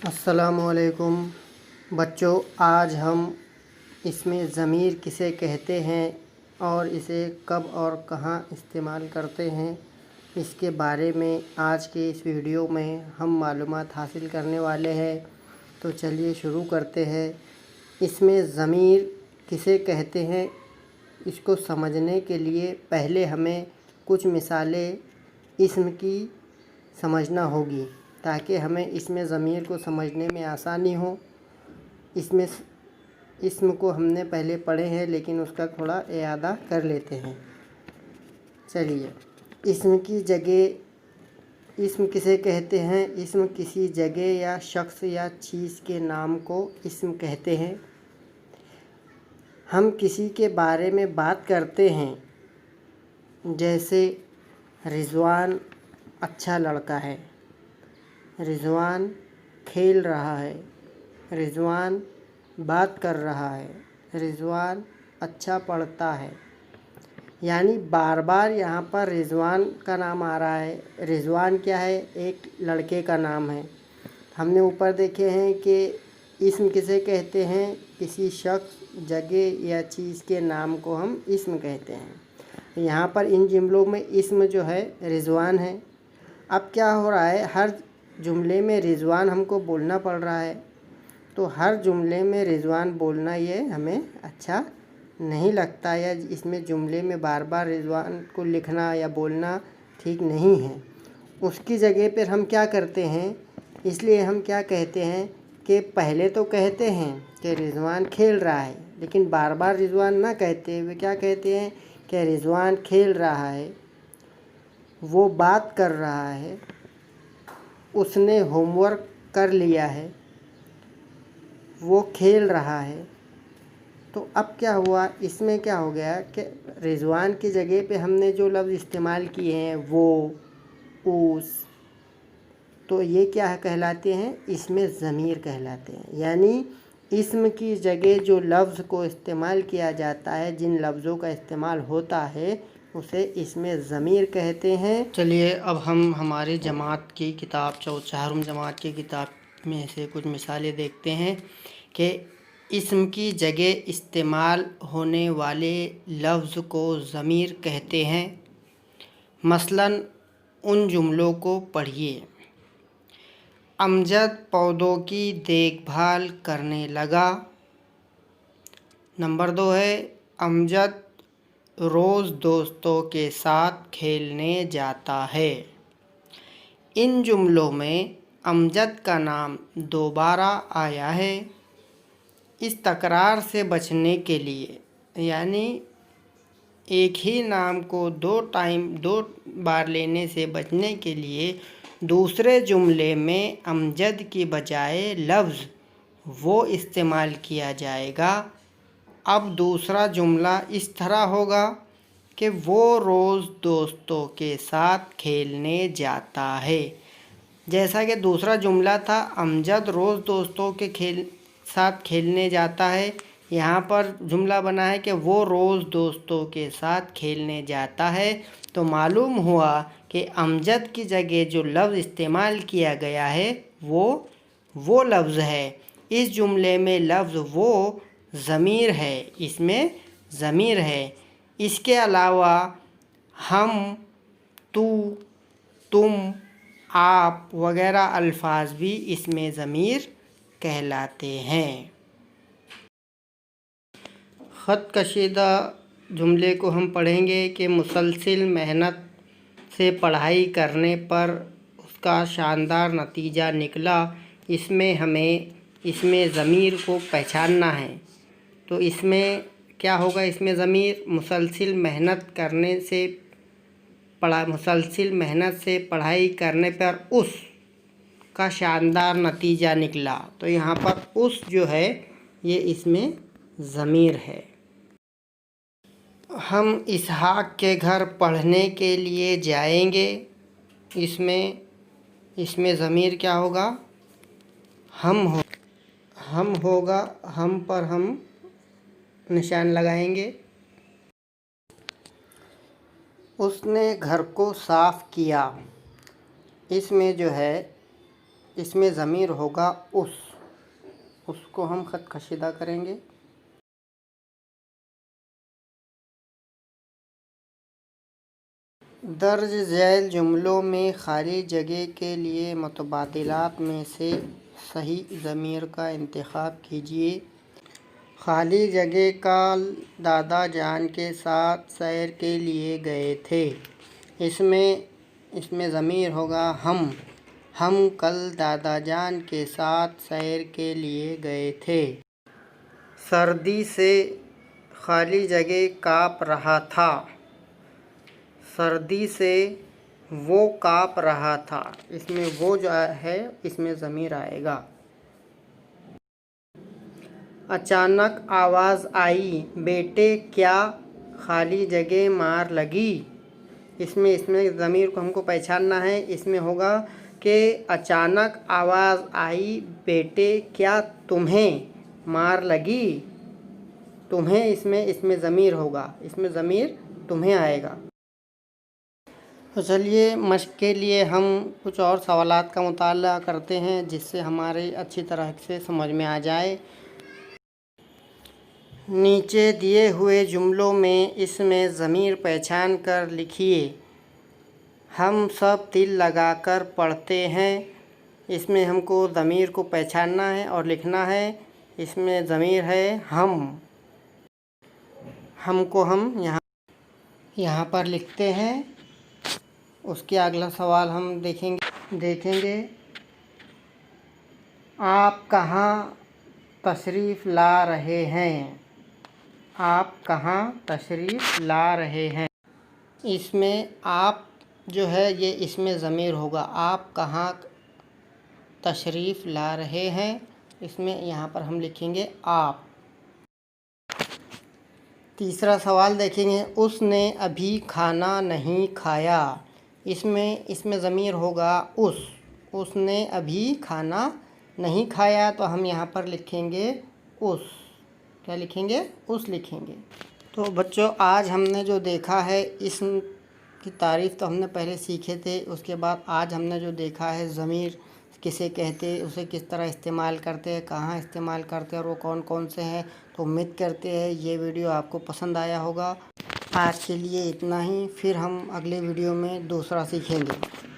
السلام علیکم بچوں، آج ہم اس میں ضمیر کسے کہتے ہیں اور اسے کب اور کہاں استعمال کرتے ہیں اس کے بارے میں آج کے اس ویڈیو میں ہم معلومات حاصل کرنے والے ہیں۔ تو چلیے شروع کرتے ہیں۔ اس میں ضمیر کسے کہتے ہیں اس کو سمجھنے کے لیے پہلے ہمیں کچھ مثالیں اسم کی سمجھنا ہوگی تاکہ ہمیں اس میں ضمیر کو سمجھنے میں آسانی ہو۔ اسم کو ہم نے پہلے پڑھے ہیں لیکن اس کا تھوڑا اعادہ کر لیتے ہیں۔ چلیے، اسم کی جگہ اسم کسے کہتے ہیں؟ اسم کسی جگہ یا شخص یا چیز کے نام کو اسم کہتے ہیں۔ ہم کسی کے بارے میں بات کرتے ہیں، جیسے رضوان اچھا لڑکا ہے، رضوان کھیل رہا ہے، رضوان بات کر رہا ہے، رضوان اچھا پڑھتا ہے۔ یعنی بار بار یہاں پر رضوان کا نام آ رہا ہے۔ رضوان کیا ہے؟ ایک لڑکے کا نام ہے۔ ہم نے اوپر دیکھے ہیں کہ اسم کسے کہتے ہیں؟ کسی شخص، جگہ یا چیز کے نام کو ہم اسم کہتے ہیں۔ یہاں پر ان جملوں میں اسم جو ہے رضوان ہے۔ اب کیا ہو رہا ہے، ہر جملے میں رضوان ہم کو بولنا پڑ رہا ہے، تو ہر جملے میں رضوان بولنا یہ ہمیں اچھا نہیں لگتا، یا اس میں جملے میں بار بار رضوان کو لکھنا یا بولنا ٹھیک نہیں ہے۔ اس کی جگہ پر ہم کیا کرتے ہیں، اس لیے ہم کیا کہتے ہیں کہ پہلے تو کہتے ہیں کہ رضوان کھیل رہا ہے، لیکن بار بار رضوان نہ کہتے ہوئے کیا کہتے ہیں کہ رضوان کھیل رہا ہے، وہ بات کر رہا ہے، اس نے ہوم ورک کر لیا ہے، وہ کھیل رہا ہے۔ تو اب کیا ہوا، اس میں کیا ہو گیا کہ رضوان کی جگہ پہ ہم نے جو لفظ استعمال کیے ہیں وہ، اس، تو یہ کیا کہلاتے ہیں؟ اسم ضمیر کہلاتے ہیں۔ یعنی اسم کی جگہ جو لفظ کو استعمال کیا جاتا ہے، جن لفظوں کا استعمال ہوتا ہے، اسے اسم ضمیر کہتے ہیں۔ چلیے اب ہم ہماری جماعت کی کتاب چہارم جماعت کی کتاب میں سے کچھ مثالیں دیکھتے ہیں کہ اسم کی جگہ استعمال ہونے والے لفظ کو ضمیر کہتے ہیں۔ مثلاً ان جملوں کو پڑھیے۔ امجد پودوں کی دیکھ بھال کرنے لگا۔ نمبر 2 ہے امجد روز دوستوں کے ساتھ کھیلنے جاتا ہے۔ ان جملوں میں امجد کا نام دوبارہ آیا ہے۔ اس تکرار سے بچنے کے لیے، یعنی ایک ہی نام کو دو بار لینے سے بچنے کے لیے، دوسرے جملے میں امجد کی بجائے لفظ وہ استعمال کیا جائے گا۔ اب دوسرا جملہ اس طرح ہوگا کہ وہ روز دوستوں کے ساتھ کھیلنے جاتا ہے۔ جیسا کہ دوسرا جملہ تھا امجد روز دوستوں کے ساتھ کھیلنے جاتا ہے، یہاں پر جملہ بنا ہے کہ وہ روز دوستوں کے ساتھ کھیلنے جاتا ہے۔ تو معلوم ہوا کہ امجد کی جگہ جو لفظ استعمال کیا گیا ہے وہ لفظ ہے۔ اس جملے میں لفظ وہ ضمیر ہے، اس میں ضمیر ہے۔ اس کے علاوہ ہم، تو، تم، آپ وغیرہ الفاظ بھی اس میں ضمیر کہلاتے ہیں۔ خط کشیدہ جملے کو ہم پڑھیں گے کہ مسلسل محنت سے پڑھائی کرنے پر اس کا شاندار نتیجہ نکلا۔ اس میں ہمیں اس میں ضمیر کو پہچاننا ہے۔ تو اس میں کیا ہوگا؟ اس میں ضمیر مسلسل محنت سے پڑھائی کرنے پر اس کا شاندار نتیجہ نکلا۔ تو یہاں پر اس جو ہے یہ اس میں ضمیر ہے۔ ہم اسحاق کے گھر پڑھنے کے لیے جائیں گے۔ اس میں ضمیر کیا ہوگا؟ ہم ہوگا، ہم پر ہم نشان لگائیں گے۔ اس نے گھر کو صاف کیا۔ اس میں جو ہے اس میں ضمیر ہوگا اس کو ہم خط کشیدہ کریں گے۔ درج ذیل جملوں میں خالی جگہ کے لیے متبادلات میں سے صحیح ضمیر کا انتخاب کیجیے۔ خالی جگہ کل دادا جان کے ساتھ سیر کے لیے گئے تھے۔ اس میں ضمیر ہوگا ہم کل دادا جان کے ساتھ سیر کے لیے گئے تھے۔ سردی سے خالی جگہ کانپ رہا تھا۔ سردی سے وہ کانپ رہا تھا۔ اس میں وہ جو ہے اس میں ضمیر آئے گا۔ اچانک آواز آئی، بیٹے کیا خالی جگہ مار لگی؟ اس میں ضمیر کو ہم کو پہچاننا ہے۔ اس میں ہوگا کہ اچانک آواز آئی، بیٹے کیا تمہیں مار لگی؟ تمہیں اس میں ضمیر ہوگا۔ اس میں ضمیر تمہیں آئے گا۔ تو چلیے مشق کے لیے ہم کچھ اور سوالات کا مطالعہ کرتے ہیں جس سے ہمارے اچھی طرح سے سمجھ میں آ جائے۔ نیچے دیے ہوئے جملوں میں اس میں ضمیر پہچان کر لکھیے۔ ہم سب دل لگا کر پڑھتے ہیں۔ اس میں ہم کو ضمیر کو پہچاننا ہے اور لکھنا ہے۔ اس میں ضمیر ہے ہم کو ہم یہاں پر لکھتے ہیں۔ اس کے اگلا سوال ہم دیکھیں گے۔ آپ کہاں تشریف لا رہے ہیں؟ آپ کہاں تشریف لا رہے ہیں؟ اس میں آپ جو ہے یہ اس میں ضمیر ہوگا۔ آپ کہاں تشریف لا رہے ہیں؟ اس میں یہاں پر ہم لکھیں گے آپ۔ تیسرا سوال دیکھیں گے۔ اس نے ابھی کھانا نہیں کھایا۔ اس میں ضمیر ہوگا اس نے ابھی کھانا نہیں کھایا، تو ہم یہاں پر لکھیں گے کیا لکھیں گے؟ اس لکھیں گے۔ تو بچوں آج ہم نے جو دیکھا ہے اسم کی تعریف تو ہم نے پہلے سیکھے تھے۔ اس کے بعد آج ہم نے جو دیکھا ہے ضمیر کسے کہتے، اسے کس طرح استعمال کرتے ہیں، کہاں استعمال کرتے ہیں اور وہ کون سے ہیں۔ تو امید کرتے ہیں یہ ویڈیو آپ کو پسند آیا ہوگا۔ آج کے لیے اتنا ہی، پھر ہم اگلے ویڈیو میں دوسرا سیکھیں گے۔